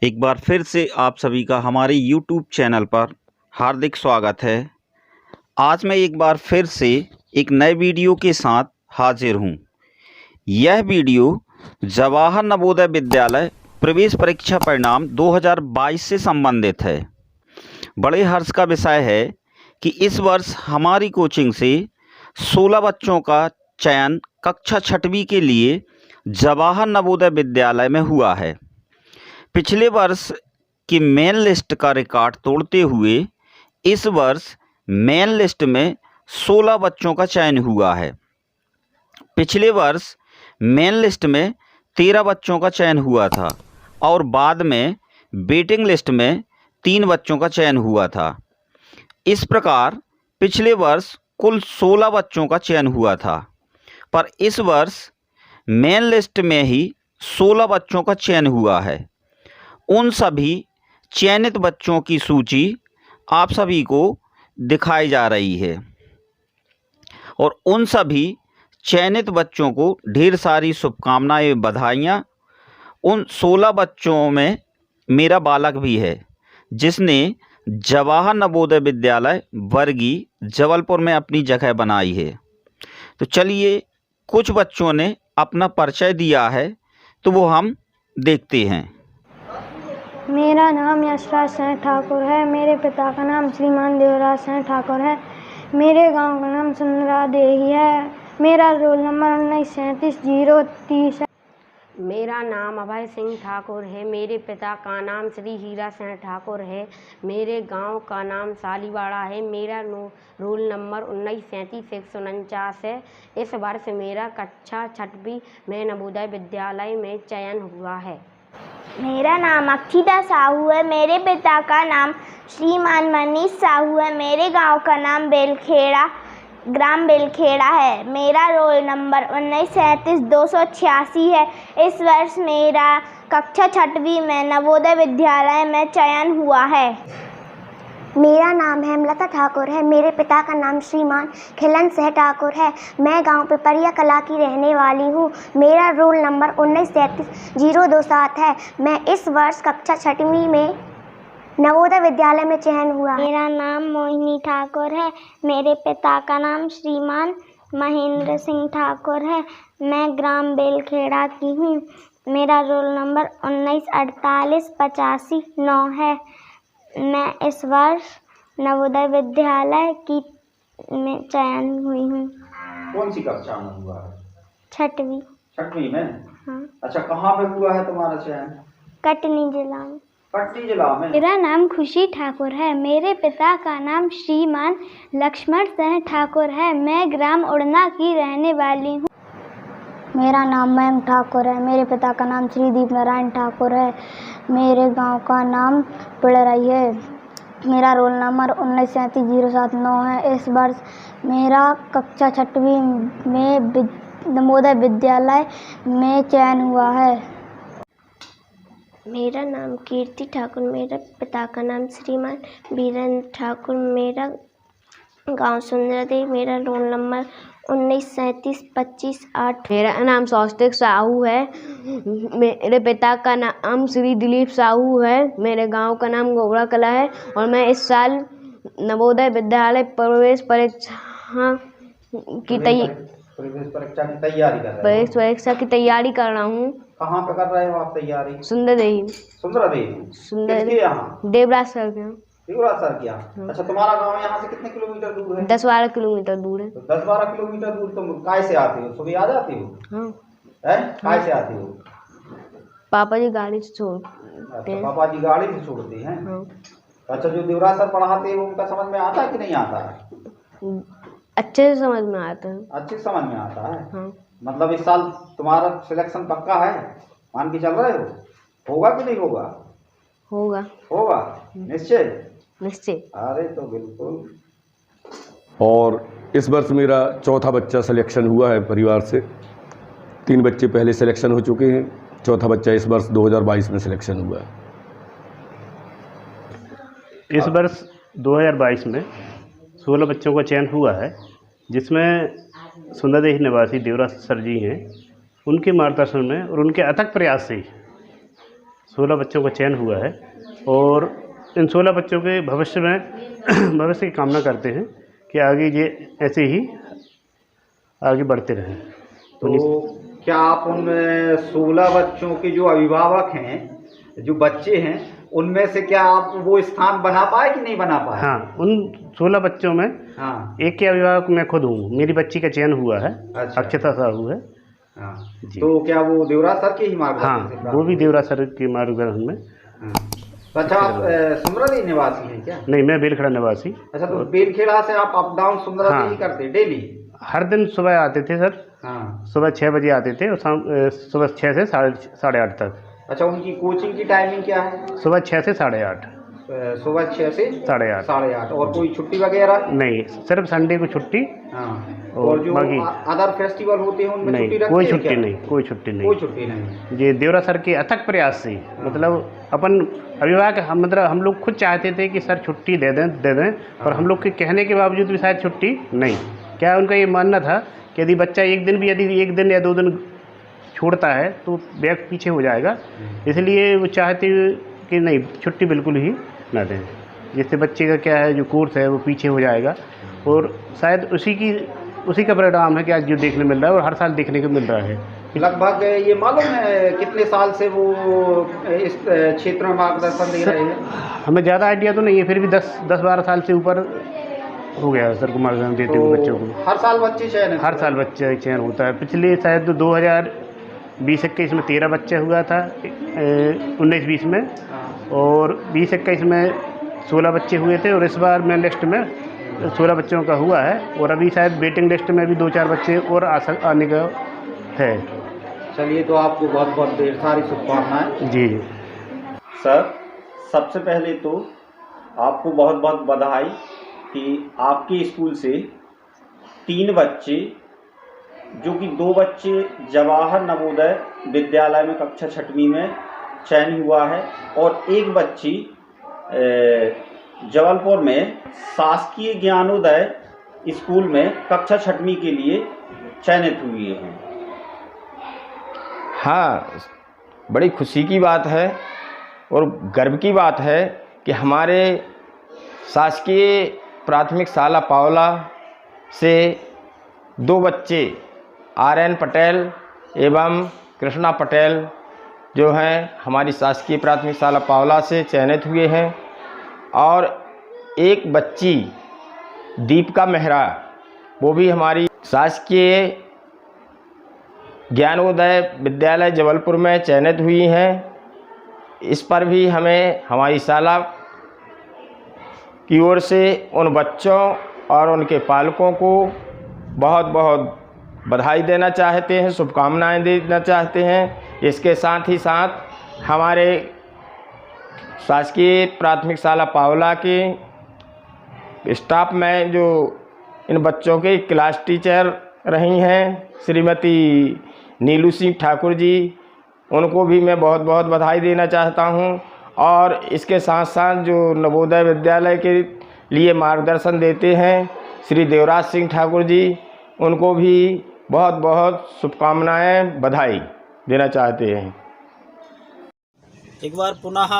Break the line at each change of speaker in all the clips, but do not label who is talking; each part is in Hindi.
एक बार फिर से आप सभी का हमारे YouTube चैनल पर हार्दिक स्वागत है। आज मैं एक बार फिर से एक नए वीडियो के साथ हाजिर हूँ। यह वीडियो जवाहर नवोदय विद्यालय प्रवेश परीक्षा परिणाम 2022 से संबंधित है। बड़े हर्ष का विषय है कि इस वर्ष हमारी कोचिंग से 16 बच्चों का चयन कक्षा 6वीं के लिए जवाहर नवोदय विद्यालय में हुआ है। पिछले वर्ष की मेन लिस्ट का रिकॉर्ड तोड़ते हुए इस वर्ष मेन लिस्ट में 16 बच्चों का चयन हुआ है। पिछले वर्ष मेन लिस्ट में 13 बच्चों का चयन हुआ था और बाद में वेटिंग लिस्ट में 3 बच्चों का चयन हुआ था। इस प्रकार पिछले वर्ष कुल 16 बच्चों का चयन हुआ था, पर इस वर्ष मेन लिस्ट में ही 16 बच्चों का चयन हुआ है। उन सभी चयनित बच्चों की सूची आप सभी को दिखाई जा रही है और उन सभी चयनित बच्चों को ढेर सारी शुभकामनाएं, बधाइयाँ। उन 16 बच्चों में मेरा बालक भी है जिसने जवाहर नवोदय विद्यालय वर्गी जबलपुर में अपनी जगह बनाई है। तो चलिए, कुछ बच्चों ने अपना परिचय दिया है तो वो हम देखते हैं।
मेरा नाम यशराज सिंह ठाकुर है। मेरे पिता का नाम श्रीमान देवराज सिंह ठाकुर है। मेरे गांव का नाम सुंदरा देही है। मेरा रोल नंबर 1937-030 है।
मेरा नाम अभय सिंह ठाकुर है। मेरे पिता का नाम श्री हीरा सिंह ठाकुर है। मेरे गांव का नाम सालीवाड़ा है। मेरा रोल नंबर 1937-149 है। इस वर्ष मेरा कक्षा 6वीं में नवोदय विद्यालय में चयन हुआ है।
मेरा नाम अक्षिता साहू है। मेरे पिता का नाम श्रीमान मनीष साहू है। मेरे गांव का नाम बेलखेड़ा, ग्राम बेलखेड़ा है। मेरा रोल नंबर 1937-286 है। इस वर्ष मेरा कक्षा 6वीं में नवोदय विद्यालय में चयन हुआ है।
मेरा नाम हेमलता ठाकुर है। मेरे पिता का नाम श्रीमान खिलन सिंह ठाकुर है। मैं गांव पिपरिया कला की रहने वाली हूँ। मेरा रोल नंबर 1937-027 है। मैं इस वर्ष कक्षा 6वीं में नवोदय विद्यालय में चयन हुआ।
मेरा नाम मोहिनी ठाकुर है। मेरे पिता का नाम श्रीमान महेंद्र सिंह ठाकुर है। मैं ग्राम बेलखेड़ा की हूँ। मेरा रोल नंबर 1948-85-9 है। मैं इस वर्ष नवोदय विद्यालय की में चयन हुई हूँ।
कौन सी कक्षा में हुआ है?
6वीं।
6वीं में?
हाँ।
अच्छा, कहाँ पे हुआ है तुम्हारा चयन?
कटनी जिला में।
कटनी जिला में?
मेरा नाम खुशी ठाकुर है। मेरे पिता का नाम श्रीमान लक्ष्मण सिंह ठाकुर है। मैं ग्राम उड़ना की रहने वाली हूँ।
मेरा नाम मयंक ठाकुर है। मेरे पिता का नाम श्रीदीप नारायण ठाकुर है। मेरे गांव का नाम पिड़रई है। मेरा रोल नंबर 1937-079 है। इस वर्ष मेरा कक्षा 6वीं में नवोदय विद्यालय में चयन हुआ है।
मेरा नाम कीर्ति ठाकुर। मेरे पिता का नाम श्रीमान वीरेंद्र ठाकुर। मेरा गांव सुंदरदेव। मेरा रोल नंबर 1937-25-8।
मेरा नाम सौष्टिक साहू है। मेरे पिता का नाम श्री दिलीप साहू है। मेरे गांव का नाम गोबरा कला है और मैं इस साल नवोदय विद्यालय प्रवेश परीक्षा की तैयारी कर रहा हूँ।
कहाँ पे कर रहे हो आप तैयारी?
सुंदरदेही। देवराज सर के।
देवराज सर क्या? अच्छा, तुम्हारा गांव यहाँ से कितने किलोमीटर दूर है?
10-12 किलोमीटर दूर है।
तो 10-12 किलोमीटर दूर तुम काय से आते हो? सुबह आ जाती हो?
हाँ।
काय से आती हो?
पापा जी गाड़ी से छोड़ते हैं।
पापा जी गाड़ी से छोड़ते हैं?
हाँ।
अच्छा, जो देवराज सर पढ़ाते हैं उनका समझ में आता है कि नहीं आता है?
अच्छे से समझ में आता है।
अच्छे से समझ में आता है?
हाँ।
मतलब इस साल तुम्हारा सिलेक्शन पक्का है? मान के चल रहे हो? होगा कि नहीं होगा?
होगा।
होगा निश्चय?
निश्चय।
अरे तो बिल्कुल।
और इस वर्ष मेरा चौथा बच्चा सिलेक्शन हुआ है परिवार से। 3 बच्चे पहले सिलेक्शन हो चुके हैं। चौथा बच्चा इस वर्ष 2022 में सिलेक्शन हुआ है।
इस वर्ष 2022 में 16 बच्चों का चयन हुआ है, जिसमें सुंदरदेही निवासी देवराज सर जी हैं। उनके मार्गदर्शन में और उनके अथक प्रयास से 16 बच्चों का चयन हुआ है और इन 16 बच्चों के भविष्य की कामना करते हैं कि आगे ये ऐसे ही आगे बढ़ते रहें।
तो क्या आप उन 16 बच्चों के जो अभिभावक हैं, जो बच्चे हैं, उनमें से क्या आप वो स्थान बना पाए कि नहीं बना पाए?
हाँ, उन 16 बच्चों में
हाँ,
एक के अभिभावक मैं खुद हूँ। मेरी बच्ची का चयन हुआ है।
अच्छा।
अक्षता साहू है।
हाँ।
जी।
तो क्या वो देवराज सर के ही मार्गदर्शन से
हाँ,
प्राप्त
वो भी
हुई?
देवराज सर के मार्गदर्शन में।
हाँ। तो अच्छा, आप सुंदरादेही निवासी हैं क्या?
नहीं, मैं बेलखड़ा निवासी।
अच्छा, तो बेलखेड़ा से आप अप डाउन सुंदरादेही
हाँ।
करते डेली?
हर दिन सुबह आते थे सर।
हाँ।
सुबह 6 बजे आते थे और शाम सुबह 6 से 8:30 तक।
अच्छा, उनकी कोचिंग की टाइमिंग क्या है?
सुबह 6 से 8:30।
सुबह 6 से
8:30।
8:30। और कोई छुट्टी वगैरह?
नहीं, सिर्फ संडे को छुट्टी।
हाँ।
और
और जो
बाकी
अदर फेस्टिवल होते हैं उनमें
नहीं,
छुट्टी रखते
कोई
हैं
छुट्टी
क्या?
नहीं, कोई छुट्टी नहीं।
कोई छुट्टी नहीं।
ये देवरा सर के अथक प्रयास से, मतलब अपन अभिभावक हम लोग खुद चाहते थे कि सर छुट्टी दे दें, और हम लोग के कहने के बावजूद भी शायद छुट्टी नहीं। क्या उनका ये मानना था कि यदि बच्चा एक दिन या 2 दिन छोड़ता है तो बैग पीछे हो जाएगा, इसलिए वो चाहते कि नहीं, छुट्टी बिल्कुल ही ना दें, जिससे बच्चे का क्या है जो कोर्स है वो पीछे हो जाएगा। और शायद उसी का परिणाम है कि आज जो देखने मिल रहा है और हर साल देखने को मिल रहा है।
लगभग ये मालूम है कितने साल से वो इस क्षेत्र में मार्गदर्शन दे रहे हैं?
हमें ज़्यादा आइडिया तो नहीं है, फिर भी 10-12 साल से ऊपर हो गया सर को मार्गदर्शन देते हुए बच्चों को।
हर साल बच्चे चयन?
हर साल बच्चे चयन होता है। पिछले शायद 2020-21 में 13 बच्चे हुआ था, 19-20 में, और 20-21 में 16 बच्चे हुए थे, और इस बार मेन लिस्ट में 16 बच्चों का हुआ है, और अभी शायद वेटिंग लिस्ट में भी 2-4 बच्चे और आने का है।
चलिए, तो आपको बहुत बहुत ढेर सारी शुभकामनाएं।
जी
सर, सबसे पहले तो आपको बहुत बहुत बधाई कि आपके स्कूल से 3 बच्चे, जो कि 2 बच्चे जवाहर नवोदय विद्यालय में कक्षा 6वीं में चयन हुआ है, और 1 बच्ची जबलपुर में शासकीय ज्ञानोदय स्कूल में कक्षा 6वीं के लिए चयनित हुए हैं।
हाँ, बड़ी खुशी की बात है और गर्व की बात है कि हमारे शासकीय प्राथमिक शाला पावला से 2 बच्चे RN पटेल एवं कृष्णा पटेल जो हैं हमारी शासकीय प्राथमिक शाला पावला से चयनित हुए हैं, और 1 बच्ची दीपिका मेहरा, वो भी हमारी शासकीय ज्ञानोदय विद्यालय जबलपुर में चयनित हुई हैं। इस पर भी हमें हमारी शाला की ओर से उन बच्चों और उनके पालकों को बहुत बहुत बधाई देना चाहते हैं, शुभकामनाएं देना चाहते हैं। इसके साथ ही साथ हमारे शासकीय प्राथमिक शाला पावला के स्टाफ में जो इन बच्चों के क्लास टीचर रही हैं श्रीमती नीलू सिंह ठाकुर जी, उनको भी मैं बहुत बहुत बधाई देना चाहता हूं। और इसके साथ साथ जो नवोदय विद्यालय के लिए मार्गदर्शन देते हैं श्री देवराज सिंह ठाकुर जी, उनको भी बहुत बहुत शुभकामनाएं, बधाई देना चाहते हैं।
एक बार पुनः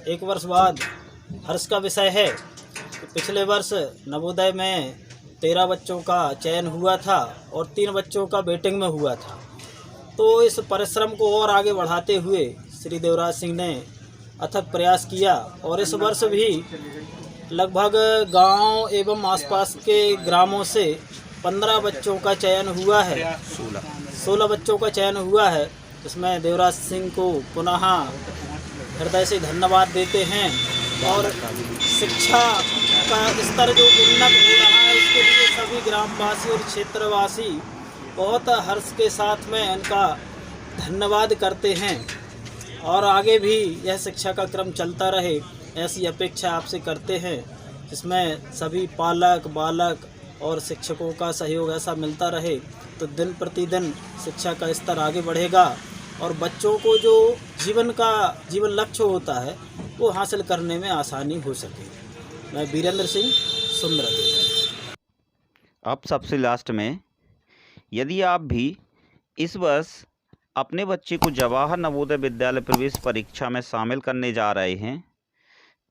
1 वर्ष बाद हर्ष का विषय है कि पिछले वर्ष नवोदय में 13 बच्चों का चयन हुआ था और 3 बच्चों का वेटिंग में हुआ था। तो इस परिश्रम को और आगे बढ़ाते हुए श्री देवराज सिंह ने अथक प्रयास किया, और इस वर्ष भी लगभग गांव एवं आसपास के ग्रामों से 15 बच्चों का चयन हुआ है, 16 बच्चों का चयन हुआ है। इसमें देवराज सिंह को पुनः हृदय से धन्यवाद देते हैं, और शिक्षा का स्तर जो उन्नत हो रहा है उसके लिए सभी ग्रामवासी और क्षेत्रवासी बहुत हर्ष के साथ में इनका धन्यवाद करते हैं, और आगे भी यह शिक्षा का क्रम चलता रहे ऐसी अपेक्षा आपसे करते हैं, जिसमें सभी पालक बालक और शिक्षकों का सहयोग ऐसा मिलता रहे तो दिन प्रतिदिन शिक्षा का स्तर आगे बढ़ेगा, और बच्चों को जो जीवन लक्ष्य होता है वो हासिल करने में आसानी हो सके। मैं वीरेंद्र सिंह, सुंदरादेही।
अब सबसे लास्ट में, यदि आप भी इस वर्ष अपने बच्चे को जवाहर नवोदय विद्यालय प्रवेश परीक्षा में शामिल करने जा रहे हैं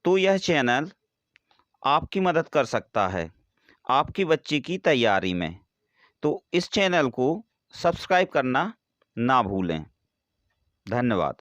तो यह चैनल आपकी मदद कर सकता है आपके बच्चे की तैयारी में। तो इस चैनल को सब्सक्राइब करना ना भूलें। धन्यवाद।